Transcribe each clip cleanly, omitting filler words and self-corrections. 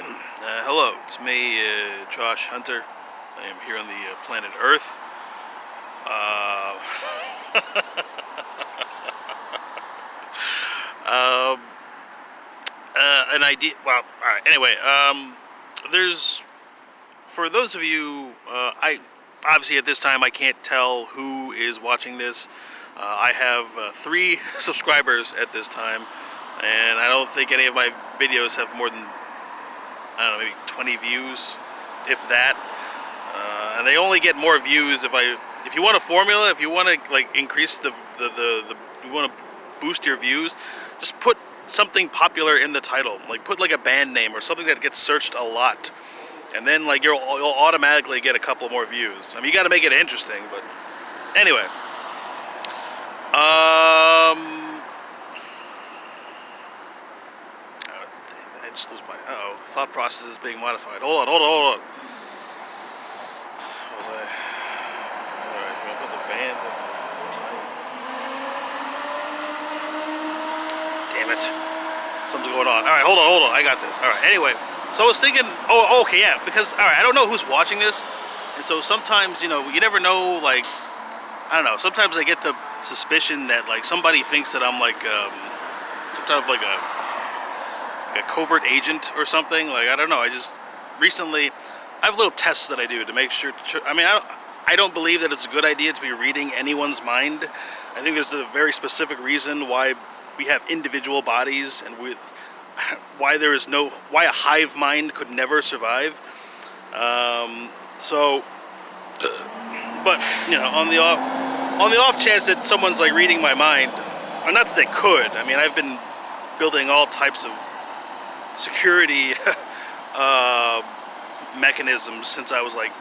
Hello, it's me, Josh Hunter. I am here on the planet Earth. Um, an idea. Well, all right. Anyway, there's for those of you, I obviously at this time I can't tell who is watching this. I have 3 subscribers at this time, and I don't think any of my videos have more than, I don't know, maybe 20 views, if that. And they only get more views if you want a formula, if you want to like increase the you want to boost your views, just put something popular in the title. Like put like a band name or something that gets searched a lot, and then like you'll automatically get a couple more views. I mean, you got to make it interesting, but anyway. I just lose my thought process is being modified. Hold on. What was I? Alright, I'm gonna put the band in the title. Damn it. Something's going on. Alright, hold on. I got this. Alright, anyway. So I was thinking, okay, yeah, because, alright, I don't know who's watching this. And so sometimes, you never know, like, I don't know, sometimes I get the suspicion that, like, somebody thinks that I'm, like, some type of, like, a covert agent or something. Like, I don't know, recently, I have little tests that I do to make sure, I don't believe that it's a good idea to be reading anyone's mind. I think there's a very specific reason why we have individual bodies, and why a hive mind could never survive. But on the off chance that someone's like reading my mind, or not that they could. I mean, I've been building all types of security mechanisms since I was like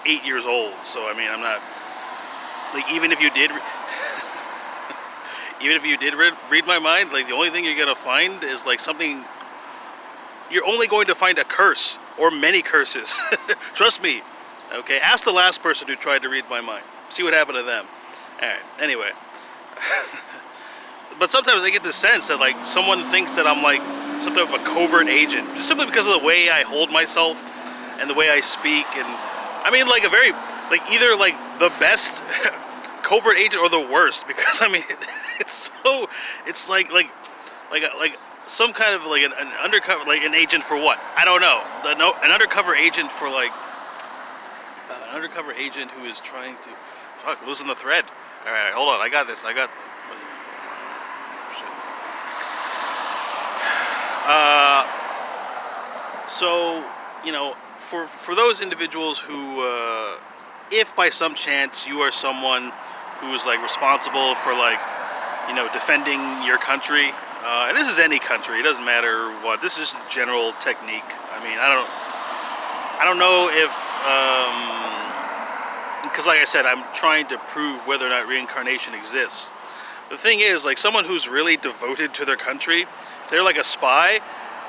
8 years old. So I mean, I'm not like, even if you did read my mind, like the only thing you're gonna find is like something. You're only going to find a curse or many curses. Trust me. Okay, ask the last person who tried to read my mind. See what happened to them. Alright, anyway. But sometimes I get the sense that like someone thinks that I'm like some type of a covert agent, just simply because of the way I hold myself and the way I speak. And I mean, like either like the best covert agent or the worst, because I mean it's like some kind of like an undercover, like an agent for what? I don't know. An undercover agent for like an undercover agent who is trying to losing the thread. All right, hold on. I got this. So for those individuals who, if by some chance you are someone who is like responsible for like defending your country, and this is any country, it doesn't matter what. This is general technique. I mean, I don't know if because like I said, I'm trying to prove whether or not reincarnation exists. The thing is, like, someone who's really devoted to their country, if they're like a spy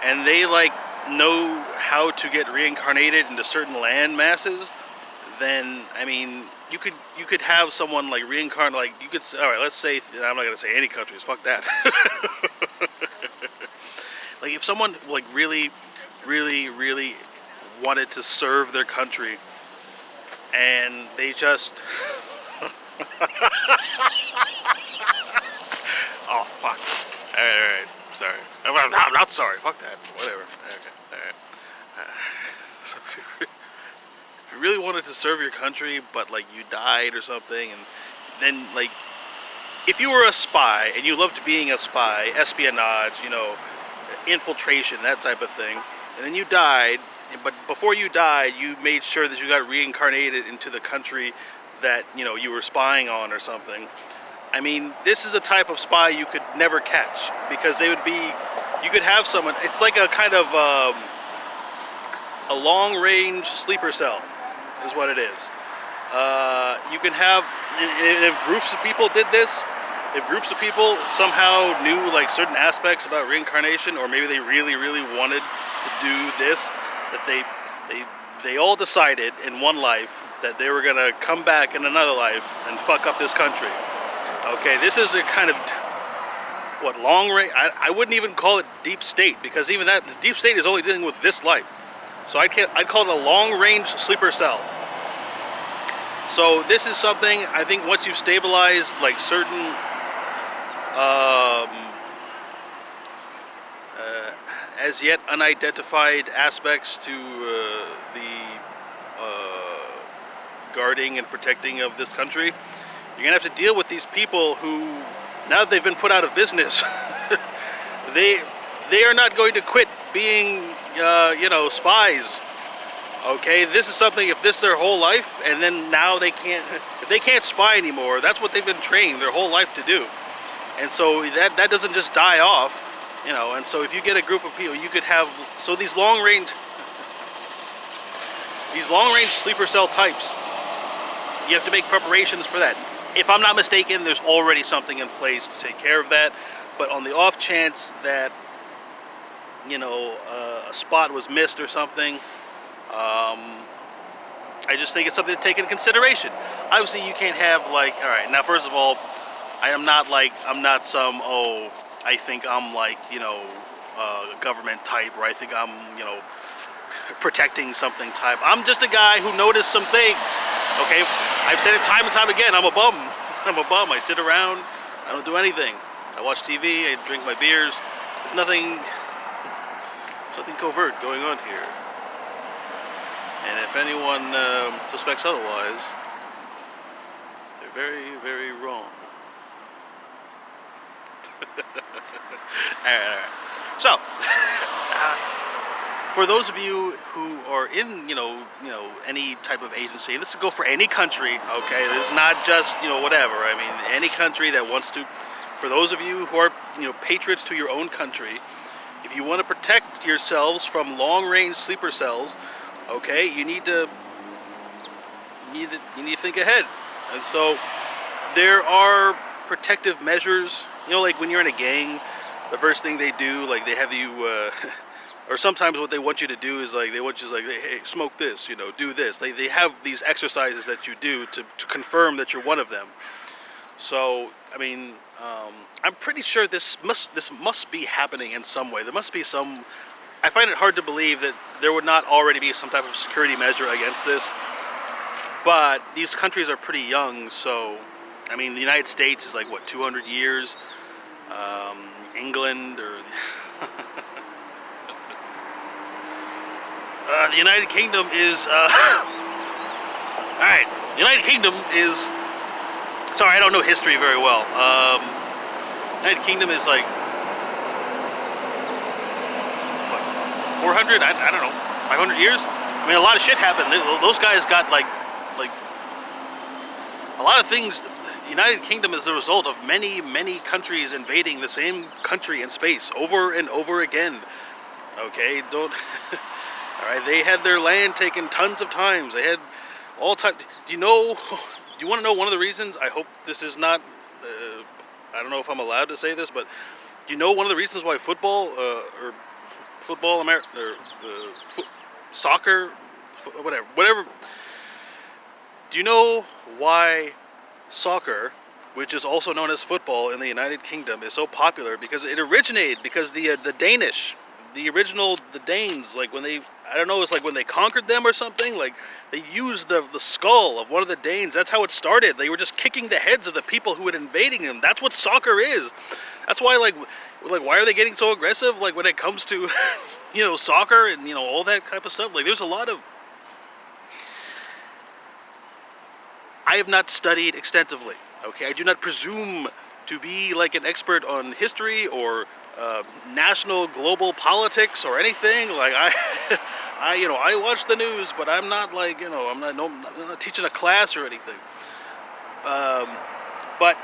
and they like know how to get reincarnated into certain land masses, then I mean, you could have someone like reincarnate, like you could, all right, let's say, I'm not gonna say any countries, fuck that. Like if someone like really wanted to serve their country, and they just oh fuck. Alright, sorry. I'm not sorry, fuck that. Whatever. Okay, alright. So if you really wanted to serve your country, but like you died or something, and then like if you were a spy and you loved being a spy, espionage, infiltration, that type of thing, and then you died, but before you died, you made sure that you got reincarnated into the country that you were spying on or something. I mean, this is a type of spy you could never catch, because you could have someone, it's like a kind of a long-range sleeper cell is what it is. You can have, if groups of people did this, if groups of people somehow knew like certain aspects about reincarnation, or maybe they really wanted to do this, that they all decided in one life that they were gonna come back in another life and fuck up this country. Okay, this is a kind of, what, long range? I wouldn't even call it deep state, because even that deep state is only dealing with this life. So I'd call it a long range sleeper cell. So this is something I think once you stabilize like certain as yet unidentified aspects to the guarding and protecting of this country, you're gonna have to deal with these people who, now that they've been put out of business, they are not going to quit being spies. Okay, this is something, if this is their whole life, and then now if they can't spy anymore, that's what they've been trained their whole life to do. And so that doesn't just die off, and so if you get a group of people, you could have, so these long range sleeper cell types, you have to make preparations for that. If I'm not mistaken, there's already something in place to take care of that, but on the off chance that, a spot was missed or something, I just think it's something to take into consideration. Obviously, you can't have like, all right, now first of all, I'm not some, I think I'm like, government type, or I think I'm, protecting something type. I'm just a guy who noticed some things, okay? I've said it time and time again, I'm a bum. I'm a bum. I sit around, I don't do anything. I watch TV, I drink my beers. There's nothing covert going on here. And if anyone suspects otherwise, they're very, very wrong. All right. So, for those of you who are in, any type of agency, this would go for any country, okay? This is not just, whatever. I mean, any country that wants to. For those of you who are, patriots to your own country, if you want to protect yourselves from long-range sleeper cells, okay, you need to think ahead. And so there are protective measures, like when you're in a gang, the first thing they do, like they have you or sometimes what they want you to do is like they want you to like, hey, smoke this, do this. They have these exercises that you do to confirm that you're one of them. So I mean, I'm pretty sure this must be happening in some way. There must be some. I find it hard to believe that there would not already be some type of security measure against this. But these countries are pretty young, so I mean, the United States is like what, 200 years. England or the United Kingdom is all right. The United Kingdom is. Sorry, I don't know history very well. United Kingdom is like what, 400? I don't know, 500 years. I mean, a lot of shit happened. Those guys got like a lot of things. The United Kingdom is the result of many, many countries invading the same country in space over and over again. Okay, don't. All right, they had their land taken tons of times. They had all type. Do you want to know one of the reasons? I hope this is not. I don't know if I'm allowed to say this, but do you know one of the reasons why football or football, soccer, whatever. Do you know why soccer, which is also known as football in the United Kingdom, is so popular? Because it originated because the Danish, the Danes, like when they, I don't know, it's like when they conquered them or something, like they used the skull of one of the Danes. That's how it started. They were just kicking the heads of the people who were invading them. That's what soccer is. That's why like why are they getting so aggressive? Like when it comes to soccer and all that type of stuff. Like there's a lot of. I have not studied extensively. Okay, I do not presume to be like an expert on history or national global politics or anything. Like I watch the news, but I'm not like I'm not teaching a class or anything. But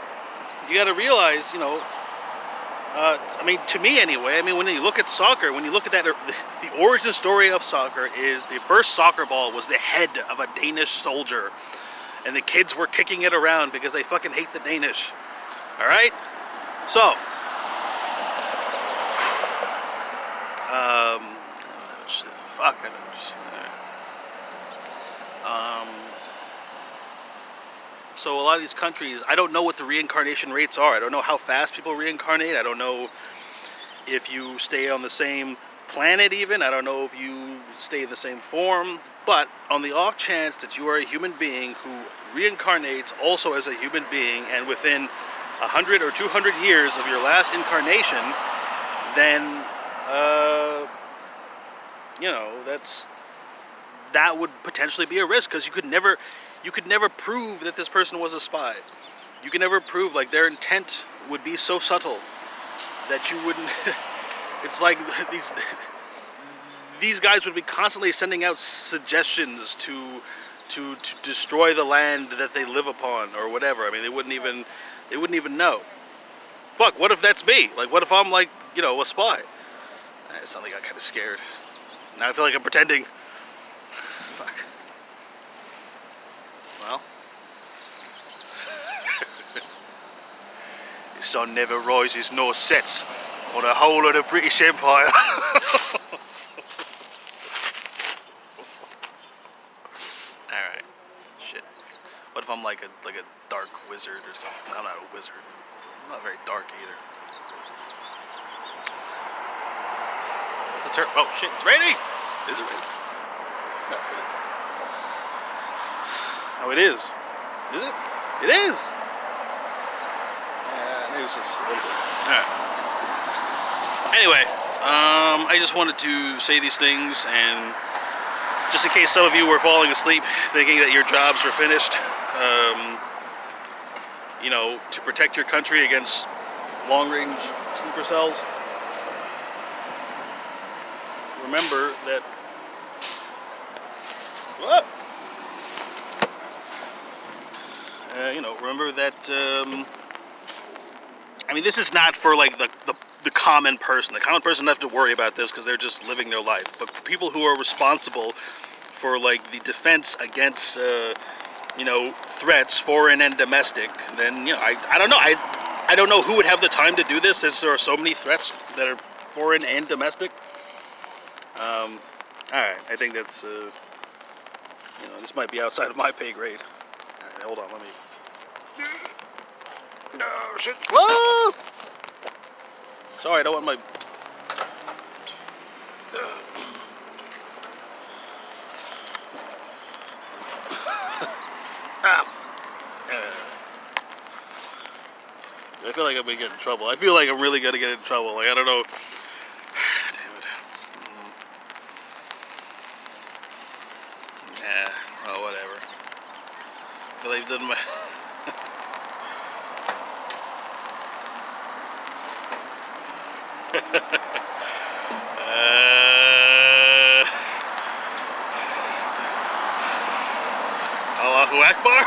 you got to realize, I mean, to me anyway. I mean, when you look at soccer, when you look at that, the origin story of soccer is the first soccer ball was the head of a Danish soldier. And the kids were kicking it around because they fucking hate the Danish. All right? So, fuck, I don't know. So a lot of these countries, I don't know what the reincarnation rates are. I don't know how fast people reincarnate. I don't know if you stay on the same planet even. I don't know if you stay in the same form. But on the off chance that you are a human being who reincarnates also as a human being, and within 100 or 200 years of your last incarnation, then, that would potentially be a risk, because you could never prove that this person was a spy. You can never prove, like, their intent would be so subtle that you wouldn't. It's like these guys would be constantly sending out suggestions to destroy the land that they live upon or whatever. I mean, they wouldn't even know. Fuck, what if that's me? Like, what if I'm like, a spy? Suddenly got kind of scared. Now I feel like I'm pretending. Fuck. Well. The sun never rises nor sets on the whole of the British Empire. Alright. Shit. What if I'm like a dark wizard or something? I'm not a wizard. I'm not very dark either. What's the turn? Oh shit, it's raining! Is it raining? No, it isn't. Oh, it is. Is it? It is! Maybe it's just a little bit. Alright. Anyway, I just wanted to say these things, and just in case some of you were falling asleep thinking that your jobs were finished, to protect your country against long-range sleeper cells, remember that. What? Remember that. This is not for like the common person. The common person doesn't have to worry about this because they're just living their life. But for people who are responsible for like the defense against threats, foreign and domestic, then I don't know. I don't know who would have the time to do this, since there are so many threats that are foreign and domestic. All right, I think that's this might be outside of my pay grade. All right, hold on, let me. No shit! Whoa! Sorry, I don't want my. I feel like I'm gonna get in trouble. I feel like I'm really gonna get in trouble. Like, I don't know. Damn it. Yeah, well, whatever. I feel like I've done my. Allahu Akbar.